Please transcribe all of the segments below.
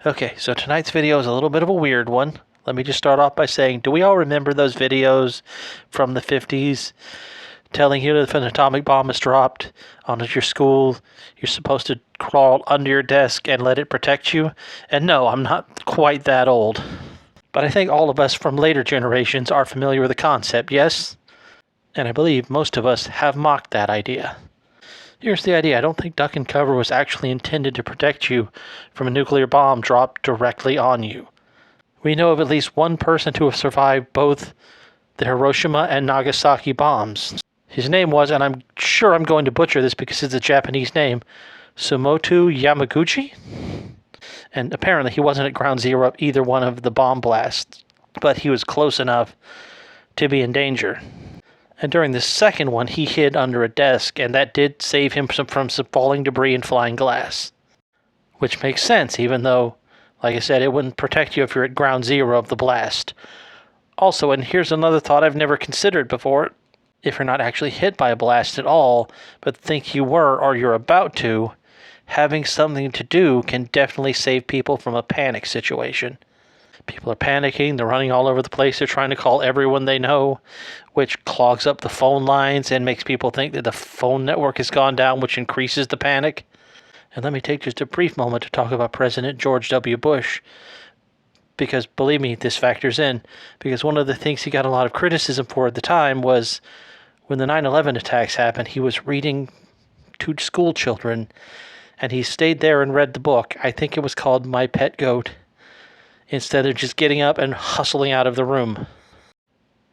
Okay, so tonight's video is a little bit of a weird one. Let me just start off by saying, do we all remember those videos from the 50s telling you that if an atomic bomb is dropped onto your school, you're supposed to crawl under your desk and let it protect you? And no, I'm not quite that old. But I think all of us from later generations are familiar with the concept, yes? And I believe most of us have mocked that idea. Here's the idea. I don't think duck and cover was actually intended to protect you from a nuclear bomb dropped directly on you. We know of at least one person to have survived both the Hiroshima and Nagasaki bombs. His name was, and I'm sure I'm going to butcher this because it's a Japanese name, Sumoto Yamaguchi? And apparently he wasn't at ground zero of either one of the bomb blasts, but he was close enough to be in danger. And during the second one, he hid under a desk, and that did save him from some falling debris and flying glass. Which makes sense, even though, like I said, it wouldn't protect you if you're at ground zero of the blast. Also, and here's another thought I've never considered before, if you're not actually hit by a blast at all, but think you were or you're about to, having something to do can definitely save people from a panic situation. People are panicking, they're running all over the place, they're trying to call everyone they know, which clogs up the phone lines and makes people think that the phone network has gone down, which increases the panic. And let me take just a brief moment to talk about President George W. Bush, because believe me, this factors in, because one of the things he got a lot of criticism for at the time was when the 9/11 attacks happened, he was reading to school children, and he stayed there and read the book. I think it was called My Pet Goat, instead of just getting up and hustling out of the room.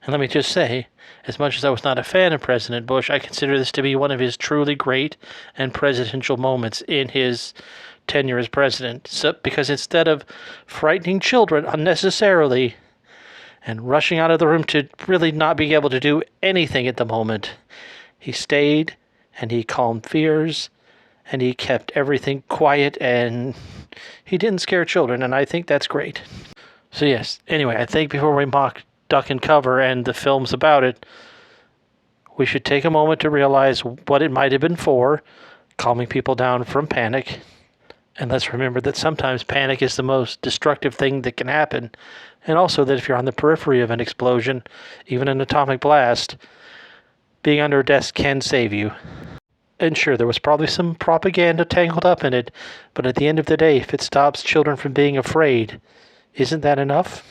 And let me just say, as much as I was not a fan of President Bush, I consider this to be one of his truly great and presidential moments in his tenure as president. So, because instead of frightening children unnecessarily and rushing out of the room to really not be able to do anything at the moment, he stayed and he calmed fears and he kept everything quiet and he didn't scare children, and I think that's great. So yes, anyway, I think before we mock Duck and Cover and the films about it, we should take a moment to realize what it might have been for, calming people down from panic. And let's remember that sometimes panic is the most destructive thing that can happen. And also that if you're on the periphery of an explosion, even an atomic blast, being under a desk can save you. And sure, there was probably some propaganda tangled up in it, but at the end of the day, if it stops children from being afraid, isn't that enough?